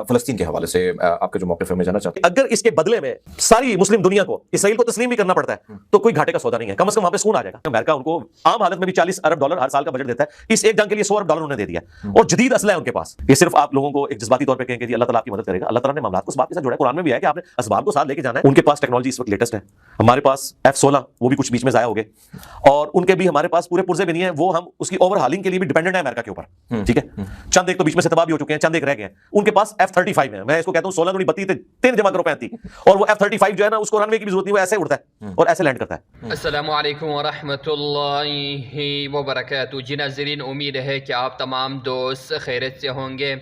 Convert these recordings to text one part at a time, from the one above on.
فلسطین کے حوالے سے آپ کا جو موقف ہے میں جاننا چاہتا ہوں. اگر اس کے بدلے میں ساری مسلم دنیا کو اسرائیل کو تسلیم بھی کرنا پڑتا ہے تو کوئی گھاٹے کا سودا نہیں ہے, کم از کم وہاں پہ سکون آ جائے گا. امریکہ ان کو عام حالت میں بھی $40 ارب ہر سال کا بجٹ دیتا ہے, اس ایک جنگ کے لیے $100 ارب انہوں نے دے دیا, اور جدید اسلحہ ہے ان کے پاس. یہ صرف آپ لوگوں کو ایک جذباتی طور پہ کہیں کہ جی اللہ تعالیٰ آپ کی مدد کرے گا, اللہ تعالیٰ نے معاملات کو اسباب کے ساتھ جوڑا ہے. قرآن میں بھی ہے کہ آپ نے اسباب کو ساتھ لے کے جانا ہے. ان کے پاس ٹیکنالوجی اس وقت لیٹسٹ ہے, ہمارے پاس F-16 وہ بھی کچھ بیچ میں ضائع ہو گئے, اور ان کے بھی ہمارے پاس پورے پرزے بھی نہیں ہیں, وہ ہم اس کی اوور ہالنگ کے لیے بھی ڈیپینڈنٹ ہے امریکہ کے اوپر. ٹھیک ہے, چند ایک تو بیچ میں سے تباہ بھی ہو چکے ہیں, چند ایک رہ گئے ہیں. ان کے پاس F-35 ہے, میں اس کو کہتا ہوں 16 دونی 32 3 جمع کرو 35, اور وہ F-35 جو ہے نا اس کو رن وے کی بھی ضرورت نہیں, وہ ایسے اڑتا ہے اور ایسے لینڈ کرتا ہے. السلام علیکم ورحمۃ اللہ وبرکاتہ. جی ناظرین, امید ہے کہ آپ تمام دوست خیریت سے ہوں گے.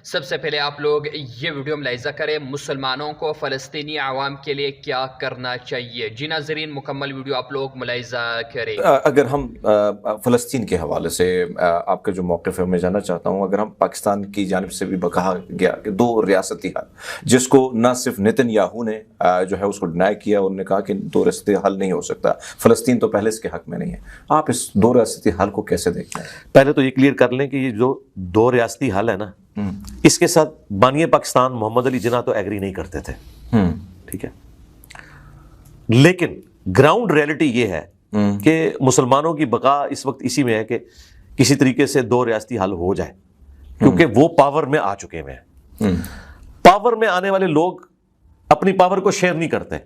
سب سے پہلے آپ لوگ یہ ویڈیو ملاحظہ کریں, مسلمانوں کو فلسطینی عوام کے لیے کیا کرنا چاہیے. جی ناظرین, مکمل ویڈیو آپ لوگ ملاحظہ کریں. اگر ہم فلسطین کے حوالے سے آپ کا جو موقف ہے میں جاننا چاہتا ہوں. اگر ہم پاکستان کی جانب سے بھی کہا گیا کہ 2 ریاستی حل, جس کو نہ صرف نتن یاہو نے جو ہے اس کو ڈینائی کیا, انہوں نے کہا کہ 2 ریاستی حل نہیں ہو سکتا, فلسطین تو پہلے اس کے حق میں نہیں ہے. آپ اس 2 ریاستی حل کو کیسے دیکھتے ہیں؟ پہلے تو یہ کلیئر کر لیں کہ یہ جو 2 ریاستی حل ہے نا, اس کے ساتھ بانی پاکستان محمد علی جناح تو ایگری نہیں کرتے تھے. ٹھیک ہے, لیکن گراؤنڈ ریئلٹی یہ ہے کہ مسلمانوں کی بقا اس وقت اسی میں ہے کہ کسی طریقے سے 2 ریاستی حل ہو جائے, کیونکہ وہ پاور میں آ چکے ہیں. پاور میں آنے والے لوگ اپنی پاور کو شیئر نہیں کرتے,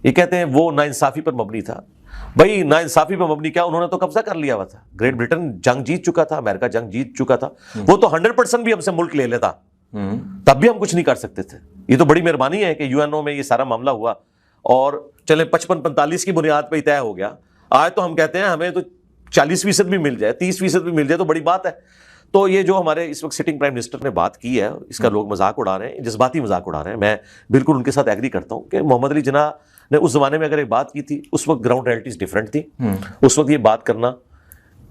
یہ کہتے ہیں وہ ناانصافی پر مبنی تھا. بھائی ناانصافی پر مبنی کیا, انہوں نے تو قبضہ کر لیا ہوا تھا. گریٹ برٹن جنگ جیت چکا تھا, امریکہ جنگ جیت چکا تھا, وہ تو 100% بھی ہم سے ملک لے لیتا, تب بھی ہم کچھ نہیں کر سکتے تھے. یہ تو بڑی مہربانی ہے کہ UN میں یہ سارا معاملہ ہوا, اور چلیں 55-45 کی بنیاد پہ ہی طے ہو گیا. آج تو ہم کہتے ہیں ہمیں تو 40% بھی مل جائے, 30% بھی مل جائے تو بڑی بات ہے. تو یہ جو ہمارے اس وقت سٹنگ پرائم منسٹر نے بات کی ہے, اس کا لوگ مذاق اڑا رہے ہیں, جذباتی مذاق اڑا رہے ہیں. میں بالکل ان کے ساتھ ایگری کرتا ہوں کہ محمد علی جناح نے اس زمانے میں اگر ایک بات کی تھی, اس وقت گراؤنڈ ریئلٹیز ڈیفرنٹ تھی. اس وقت یہ بات کرنا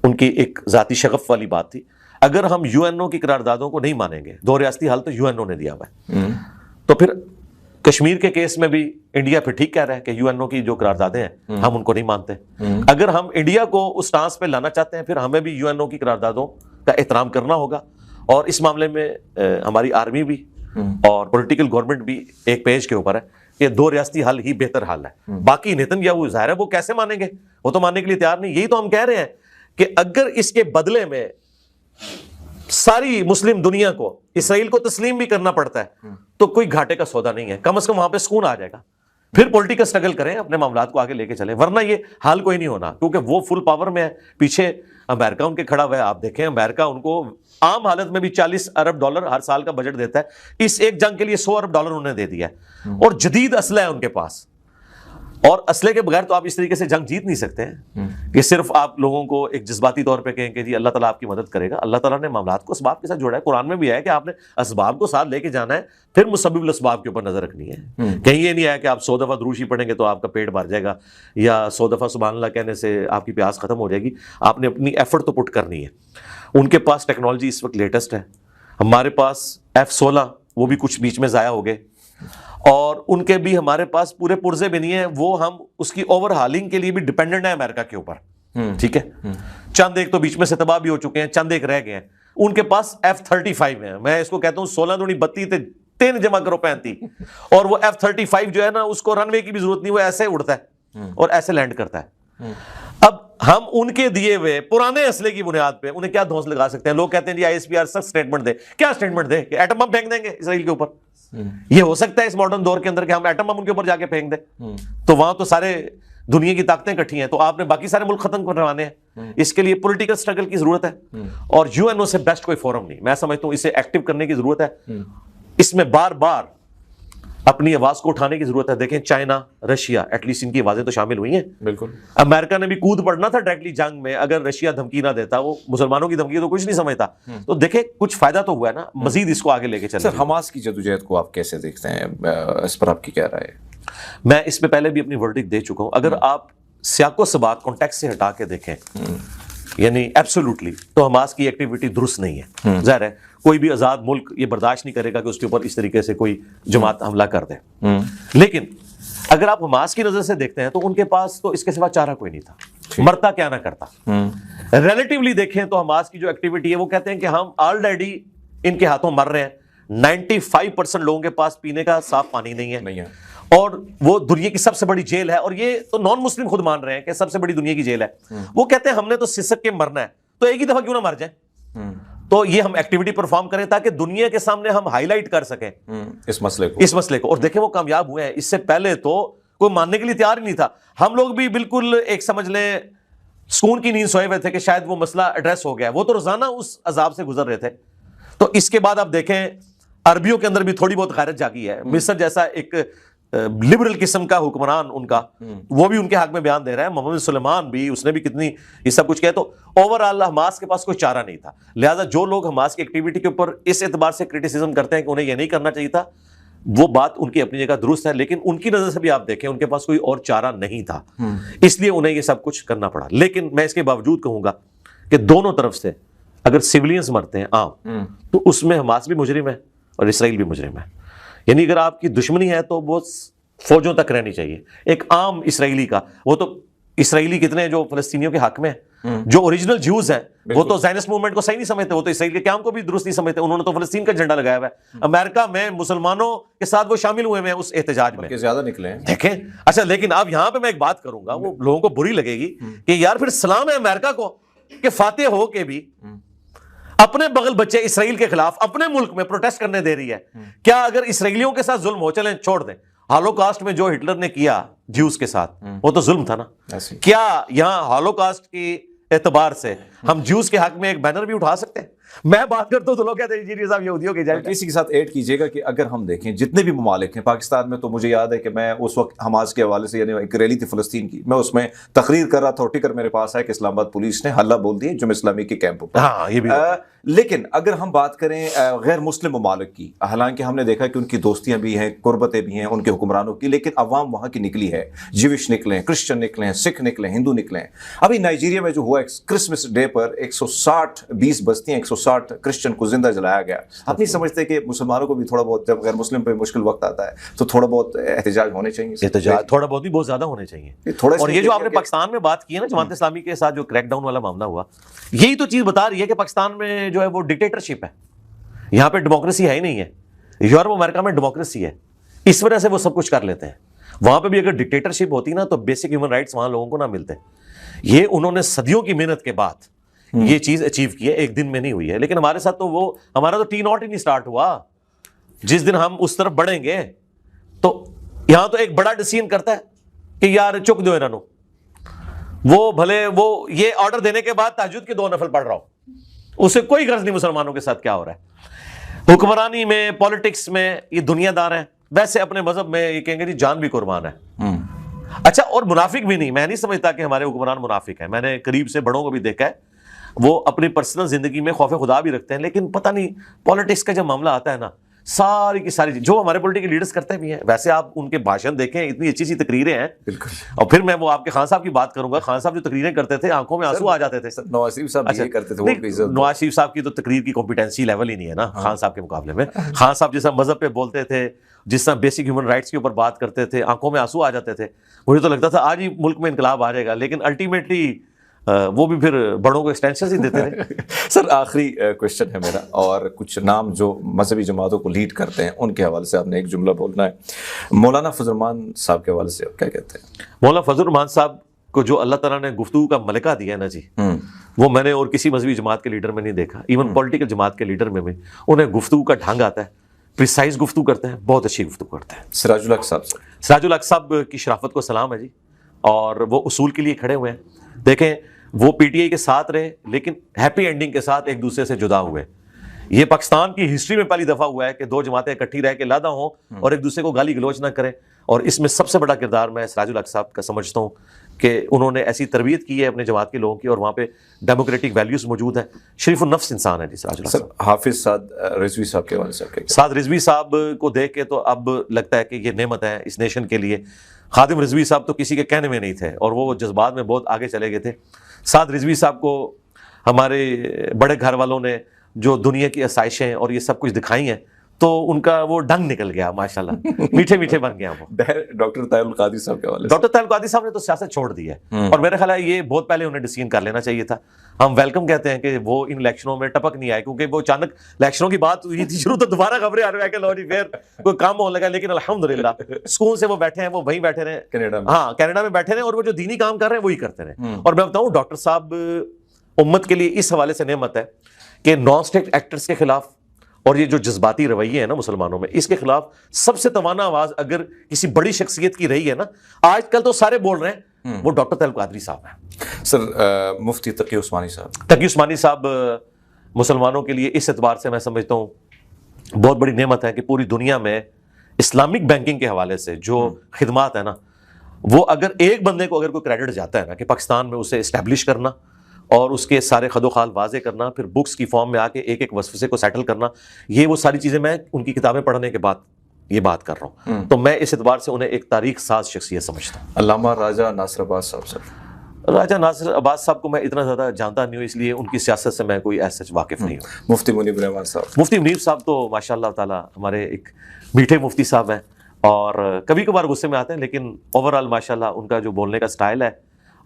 ان کی ایک ذاتی شغف والی بات تھی. اگر ہم UNO کی قراردادوں کو نہیں مانیں گے, 2 ریاستی حل تو UNO نے دیا ہوا ہے, تو پھر کشمیر کے کیس میں بھی انڈیا پھر ٹھیک کہہ رہا ہے کہ UNO کی جو قراردادیں ہیں ہم ان کو نہیں مانتے. اگر ہم انڈیا کو اس سٹانس پہ لانا چاہتے ہیں, پھر ہمیں بھی UNO کی قراردادوں کا احترام کرنا ہوگا. اور اس معاملے میں ہماری آرمی بھی اور پولیٹیکل گورنمنٹ بھی ایک پیج کے اوپر ہے کہ 2 ریاستی حل ہی بہتر حل ہے. باقی نیتن یاہو ظاہر ہے وہ کیسے مانیں گے, وہ تو ماننے کے لیے تیار نہیں. یہی تو ہم کہہ رہے ہیں کہ اگر اس کے بدلے میں ساری مسلم دنیا کو اسرائیل کو تسلیم بھی کرنا پڑتا ہے تو کوئی گھاٹے کا سودا نہیں ہے, کم از کم وہاں پہ سکون آ جائے گا. پھر پولیٹیکل سٹرگل کریں, اپنے معاملات کو آگے لے کے چلیں, ورنہ یہ حال کوئی نہیں ہونا, کیونکہ وہ فل پاور میں ہے. پیچھے امریکہ ان کے کھڑا ہوا ہے, آپ دیکھیں امریکہ ان کو عام حالت میں بھی $40 ارب ہر سال کا بجٹ دیتا ہے, اس ایک جنگ کے لیے $100 ارب انہوں نے دے دیا ہے, اور جدید اسلحہ ہے ان کے پاس. اور اسلحے کے بغیر تو آپ اس طریقے سے جنگ جیت نہیں سکتے ہیں کہ صرف آپ لوگوں کو ایک جذباتی طور پہ کہیں کہ جی اللہ تعالیٰ آپ کی مدد کرے گا. اللہ تعالیٰ نے معاملات کو اسباب کے ساتھ جوڑا ہے. قرآن میں بھی ہے کہ آپ نے اسباب کو ساتھ لے کے جانا ہے, پھر مسبب الاسباب کے اوپر نظر رکھنی ہے. کہیں یہ نہیں ہے کہ آپ 100 دفعہ دروشی پڑھیں گے تو آپ کا پیٹ بھر جائے گا, یا 100 دفعہ سبحان اللہ کہنے سے آپ کی پیاس ختم ہو جائے گی. آپ نے اپنی ایفرٹ تو پٹ کرنی ہے. ان کے پاس ٹیکنالوجی اس وقت لیٹسٹ ہے, ہمارے پاس F-16 وہ بھی کچھ بیچ میں ضائع ہو گئے, اور ان کے بھی ہمارے پاس پورے پرزے بھی نہیں ہیں, وہ ہم اس کی اوور ہالنگ کے لیے بھی ڈیپینڈنٹ ہے امریکہ کے اوپر. ٹھیک ہے, چند ایک تو بیچ میں سے تباہ بھی ہو چکے ہیں, چند ایک رہ گئے ہیں. ان کے پاس F-35 ہیں, میں اس کو کہتا ہوں 16 دونی 32 3 جمع کرو 35, اور وہ F-35 جو ہے نا اس کو رن وے کی بھی ضرورت نہیں, وہ ایسے اڑتا ہے اور ایسے لینڈ کرتا ہے. اب ہم ان کے دیے ہوئے پرانے اسلحے کی بنیاد پہ انہیں کیا دھونس لگا سکتے ہیں؟ لوگ کہتے ہیں جی ISPR سخت سٹیٹمنٹ دے. کیا سٹیٹمنٹ دے کہ ایٹم بم پھینک دیں گے اسرائیل کے اوپر؟ یہ ہو سکتا ہے اس ماڈرن دور کے اندر کہ ہم ایٹم بم ان کے اوپر جا کے پھینک دیں؟ تو وہاں تو سارے دنیا کی طاقتیں اکٹھی ہیں, تو آپ نے باقی سارے ملک ختم کروانے ہیں. اس کے لیے پولیٹیکل سٹرگل کی ضرورت ہے, اور UNO سے بیسٹ کوئی فورم نہیں. میں سمجھتا ہوں اسے ایکٹیو کرنے کی ضرورت ہے, اس میں بار بار اپنی آواز کو اٹھانے کی ضرورت ہے. دیکھیں چائنا, رشیا, ایٹ لیسٹ ان کی آوازیں تو شامل ہوئی ہیں. بالکل, امریکہ نے بھی کود پڑنا تھا ڈائریکٹلی جنگ میں, اگر رشیا دھمکی نہ دیتا, وہ مسلمانوں کی دھمکی تو کچھ نہیں سمجھتا. تو دیکھیں کچھ فائدہ تو ہوا ہے نا, مزید اس کو آگے لے کے چلیں. سر حماس کی جدوجہد کو آپ کیسے دیکھتے ہیں, اس پر آپ کی کیا رائے ہے؟ میں اس پہ پہلے بھی اپنی ورڈکٹ دے چکا ہوں. اگر آپ سیاق و سباق کانٹیکسٹ سے ہٹا کے دیکھیں, یعنی ایبسولوٹلی, تو حماس کی ایکٹیویٹی درست نہیں ہے. ظاہر ہے کوئی بھی آزاد ملک یہ برداشت نہیں کرے گا کہ اس کے اوپر اس طریقے سے کوئی جماعت حملہ کر دے. لیکن اگر آپ حماس کی نظر سے دیکھتے ہیں تو ان کے پاس تو اس کے سوا چارہ کوئی نہیں تھا, مرتا کیا نہ کرتا. ریلیٹیولی دیکھیں تو حماس کی جو ایکٹیویٹی ہے, وہ کہتے ہیں کہ ہم آلریڈی ان کے ہاتھوں مر رہے ہیں, 95% لوگوں کے پاس پینے کا صاف پانی نہیں ہے، اور وہ دنیا کی سب سے بڑی جیل ہے، اور یہ تو نان مسلم خود مان رہے ہیں کہ سب سے بڑی دنیا کی جیل ہے۔ وہ کہتے ہیں ہم نے تو سسک کے مرنا ہے، تو ایک ہی دفعہ کیوں نہ مر جائیں؟ تو یہ ہم ایکٹیویٹی پرفارم کریں تاکہ دنیا کے سامنے ہم ہائی لائٹ کر سکیں اس مسئلے کو۔ اور دیکھیں وہ کامیاب ہوئے ہیں، اس سے پہلے تو کوئی ماننے کے لیے تیار ہی نہیں تھا۔ ہم لوگ بھی بالکل ایک سمجھ لیں سکون کی نیند سوئے ہوئے تھے کہ شاید وہ مسئلہ ایڈریس ہو گیا، وہ تو روزانہ اس عذاب سے گزر رہے تھے۔ تو اس کے بعد آپ دیکھیں عربیوں کے اندر بھی تھوڑی بہت غیرت جاگی ہے۔ مصر جیسا ایک لبرل قسم کا حکمران ان کا، وہ بھی ان کے حق میں بیان دے رہا ہے۔ محمد سلیمان بھی، اس نے بھی کتنی یہ سب کچھ کیا۔ تو اوورآل حماس کے پاس کوئی چارہ نہیں تھا، لہٰذا جو لوگ حماس کی ایکٹیویٹی کے اوپر اس اعتبار سے کرٹیسزم کرتے ہیں کہ انہیں یہ نہیں کرنا چاہیے تھا، وہ بات ان کی اپنی جگہ درست ہے، لیکن ان کی نظر سے بھی آپ دیکھیں ان کے پاس کوئی اور چارہ نہیں تھا، اس لیے انہیں یہ سب کچھ کرنا پڑا۔ لیکن میں اس کے باوجود کہوں گا کہ دونوں طرف سے اگر سیولینز مرتے ہیں عام، تو اس میں حماس بھی مجرم ہے اور اسرائیل بھی مجرم ہے۔ یعنی اگر آپ کی دشمنی ہے تو وہ فوجوں تک رہنی چاہیے۔ ایک عام اسرائیلی کا، وہ تو اسرائیلی کتنے جو فلسطینیوں کے حق میں ہیں، جو اوریجنل جیوز ہیں، وہ تو زائنسٹ موومنٹ کو صحیح نہیں سمجھتے، وہ تو اسرائیل کے قیام کو بھی درست نہیں سمجھتے، انہوں نے تو فلسطین کا جھنڈا لگایا ہوا ہے۔ امریکہ میں مسلمانوں کے ساتھ وہ شامل ہوئے ہیں اس احتجاج میں، زیادہ نکلے ہیں دیکھیں۔ اچھا لیکن اب یہاں پہ میں ایک بات کروں گا، وہ لوگوں کو بری لگے گی کہ یار پھر سلام ہے امریکہ کو کہ فاتح ہو کے بھی اپنے بغل بچے اسرائیل کے خلاف اپنے ملک میں پروٹیسٹ کرنے دے رہی ہے۔ کیا اگر اسرائیلیوں کے ساتھ ظلم ہو، چلیں چھوڑ دیں، ہالوکاسٹ میں جو ہٹلر نے کیا جیوز کے ساتھ وہ تو ظلم تھا نا۔ کیا یہاں ہالوکاسٹ کی اعتبار سے ہم جیوز کے حق میں ایک بینر بھی اٹھا سکتے ہیں؟ میں بات کرتا ہوں تو لوگ کہتے ہیں جی صاحب یہودیوں کی جائے۔ اسی کے ساتھ ایڈ کیجئے گا کہ اگر ہم دیکھیں جتنے بھی ممالک ہیں پاکستان میں، تو مجھے یاد ہے کہ میں اس وقت حماس کے حوالے سے، یعنی ایک ریلی تھی فلسطین کی، میں اس میں تقریر کر رہا تھا اور ٹکر میرے پاس ہے کہ اسلام آباد پولیس نے حلہ بول دیے جمعیت اسلامی کے کیمپوں پر۔ ہاں یہ بھی لیکن اگر ہم بات کریں غیر مسلم ممالک کی، حالانکہ ہم نے دیکھا کہ ان کی دوستیاں بھی ہیں، قربتیں بھی ہیں ان کے حکمرانوں کی، لیکن عوام وہاں کی نکلی ہے، جیوش نکلے، کرسچن نکلے، سکھ نکلے، ہندو نکلے۔ ابھی نائجیریا میں جو ہوا کرسمس ڈے پر 160 بستیاں 160 کرسچن کو زندہ جلایا گیا۔ آپ نہیں سمجھتے کہ مسلمانوں کو بھی تھوڑا بہت جب غیر مسلم پہ مشکل وقت آتا ہے تو تھوڑا بہت احتجاج ہونے چاہیے؟ احتجاج تھوڑا بہت بھی بہت زیادہ ہونے چاہیے۔ اور یہ جو آپ نے پاکستان میں بات کی ہے نا، جماعت اسلامی کے ساتھ جو کریک ڈاؤن والا معاملہ ہوا، یہی تو چیز بتا رہی ہے کہ پاکستان میں جو ہے وہ ڈکٹیٹرشپ ہے، یہاں پہ ڈیموکریسی ہے ہی نہیں ہے۔ یورپ امریکہ میں ڈیموکریسی ہے، اس وجہ سے وہ سب کچھ کر لیتے ہیں۔ وہاں پہ بھی اگر ڈکٹیٹرشپ ہوتی نا تو بیسک ہیومن رائٹس وہاں لوگوں کو نہ ملتے۔ یہ انہوں نے صدیوں کی محنت کے بعد یہ چیز اچیو کی ہے، ایک دن میں نہیں ہوئی ہے۔ لیکن ہمارے ساتھ تو وہ ہمارا تو ٹی ناٹ ہی نہیں سٹارٹ ہوا۔ جس دن ہم اس طرف بڑھیں گے تو یہاں تو ایک بڑا ڈیسیژن کرتا ہے کہ یار چک دو انہوں، وہ بھلے وہ یہ آرڈر دینے کے بعد تہجد کے 2 نفل پڑھ رہا ہو، اسے کوئی غرض نہیں مسلمانوں کے ساتھ کیا ہو رہا ہے۔ حکمرانی میں، پالیٹکس میں یہ دنیا دار ہیں، ویسے اپنے مذہب میں یہ کہیں گے جی جان بھی قربان ہے۔ اچھا اور منافق بھی نہیں، میں نہیں سمجھتا کہ ہمارے حکمران منافق ہیں، میں نے قریب سے بڑوں کو بھی دیکھا ہے، وہ اپنی پرسنل زندگی میں خوف خدا بھی رکھتے ہیں، لیکن پتہ نہیں پالیٹکس کا جب معاملہ آتا ہے نا، ساری کی ساری جو ہمارے پولیٹیکل لیڈرز کرتے بھی ہیں، ویسے آپ ان کے بھاشن دیکھیں، اتنی اچھی سی تقریریں ہیں۔ بالکل۔ اور پھر میں وہ آپ کے خان صاحب کی بات کروں گا، خان صاحب جو تقریریں کرتے تھے آنکھوں میں آنسو آ جاتے تھے۔ نواز شریف صاحب یہ کرتے تھے، نواز شریف صاحب کی تو تقریر کی کمپیٹنسی لیول ہی نہیں ہے نا خان صاحب کے مقابلے میں۔ خان صاحب جس طرح مذہب پہ بولتے تھے، جس طرح بیسک ہیومن رائٹس کے اوپر بات کرتے تھے، آنکھوں میں آنسو آ جاتے تھے، مجھے تو لگتا تھا آج ہی ملک میں انقلاب آ جائے گا، لیکن الٹیمیٹلی وہ بھی پھر بڑوں کو ایکسٹینشن ہی دیتے تھے۔ سر آخری کوشچن ہے میرا، اور کچھ نام جو مذہبی جماعتوں کو لیڈ کرتے ہیں ان کے حوالے سے آپ نے ایک جملہ بولنا ہے۔ مولانا فضل الرحمان صاحب کے حوالے سے آپ کیا کہتے ہیں؟ مولانا فضل الرحمان صاحب کو جو اللہ تعالیٰ نے گفتگو کا ملکہ دیا ہے نا جی، وہ میں نے اور کسی مذہبی جماعت کے لیڈر میں نہیں دیکھا، ایون پولیٹیکل جماعت کے لیڈر میں بھی انہیں گفتگو کا ڈھنگ آتا ہے، پریسائز گفتگو کرتے ہیں، بہت اچھی گفتگو کرتے ہیں۔ سراج الحق صاحب، سراج الحق صاحب کی شرافت کو سلام ہے جی، اور وہ اصول کے لیے کھڑے ہوئے ہیں۔ دیکھیں وہ پی ٹی آئی کے ساتھ رہے لیکن ہیپی اینڈنگ کے ساتھ ایک دوسرے سے جدا ہوئے۔ یہ پاکستان کی ہسٹری میں پہلی دفعہ ہوا ہے کہ 2 جماعتیں اکٹھی رہ کے علیحدہ ہوں اور ایک دوسرے کو گالی گلوچ نہ کریں، اور اس میں سب سے بڑا کردار میں سراج الحق صاحب کا سمجھتا ہوں کہ انہوں نے ایسی تربیت کی ہے اپنے جماعت کے لوگوں کی، اور وہاں پہ ڈیموکریٹک ویلیوز موجود ہیں۔ شریف النفس انسان ہے جی سراج الحق صاحب۔ حافظ سعد رضوی صاحب کے حوالے سے سعد رضوی صاحب کو دیکھ کے تو اب لگتا ہے کہ یہ نعمت ہے اس نیشن کے لیے۔ خادم رضوی صاحب تو کسی کے کہنے میں نہیں تھے اور وہ جذبات میں بہت آگے چلے گئے تھے۔ سعد رضوی صاحب کو ہمارے بڑے گھر والوں نے جو دنیا کی آسائشیں اور یہ سب کچھ دکھائی ہیں، تو ان کا وہ ڈنگ نکل گیا ماشاءاللہ، میٹھے میٹھے بن گیا وہ. ڈاکٹر طاہر القادری صاحب کے حوالے سے ڈاکٹر طاہر القادری صاحب نے تو سیاست چھوڑ دی ہے، اور میرا خیال ہے یہ بہت پہلے انہیں ڈیسیژن کر لینا چاہیے تھا. ہم ویلکم کہتے ہیں کہ وہ ان الیکشنوں میں ٹپک نہیں آئے، کیونکہ وہ اچانک الیکشنوں کی بات ہوئی تھی شروع، تو دوبارہ خبریں آنے لگی کہ لو جی پھر کوئی کام ہونے لگا. لیکن الحمدللہ سکون سے وہ بیٹھے ہیں، وہ وہیں بیٹھے رہے کینیڈا میں. ہاں کینیڈا میں بیٹھے رہے، اور وہ جو دینی کام کر رہے ہیں وہی کرتے رہے. اور میں بتاؤں ڈاکٹر صاحب امت کے لیے اس حوالے سے نعمت ہے کہ نان اسٹیٹ ایکٹرز کے خلاف اور یہ جو جذباتی رویے ہیں نا مسلمانوں میں، اس کے خلاف سب سے توانا آواز اگر کسی بڑی شخصیت کی رہی ہے نا، آج کل تو سارے بول رہے ہیں، وہ ڈاکٹر طاہر القادری صاحب ہیں. سر مفتی تقی عثمانی صاحب، تقی عثمانی صاحب مسلمانوں کے لیے اس اعتبار سے میں سمجھتا ہوں بہت بڑی نعمت ہے کہ پوری دنیا میں اسلامک بینکنگ کے حوالے سے جو خدمات ہیں نا، وہ اگر ایک بندے کو اگر کوئی کریڈٹ جاتا ہے نا کہ پاکستان میں اسے اسٹیبلش کرنا اور اس کے سارے خد و خال واضح کرنا، پھر بکس کی فارم میں آ کے ایک ایک وظیفے کو سیٹل کرنا، یہ وہ ساری چیزیں میں ان کی کتابیں پڑھنے کے بعد یہ بات کر رہا ہوں. تو میں اس اعتبار سے انہیں ایک تاریخ ساز شخصیت سمجھتا ہوں. علامہ راجہ ناصر عباس صاحب. سر راجہ ناصر عباس صاحب کو میں اتنا زیادہ جانتا نہیں ہوں، اس لیے ان کی سیاست سے میں کوئی ایسا واقف نہیں ہوں. مفتی منیب الرحمان صاحب. مفتی منیب صاحب تو ماشاء اللہ تعالیٰ ہمارے ایک میٹھے مفتی صاحب ہیں، اور کبھی کبھار غصے میں آتے ہیں، لیکن اوور آل ماشاء اللہ ان کا جو بولنے کا سٹائل ہے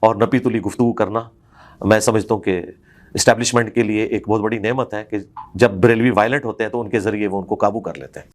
اور نپی تلی گفتگو کرنا، میں سمجھتا ہوں کہ اسٹیبلشمنٹ کے لیے ایک بہت بڑی نعمت ہے کہ جب بریلوی وائلنٹ ہوتے ہیں تو ان کے ذریعے وہ ان کو قابو کر لیتے ہیں.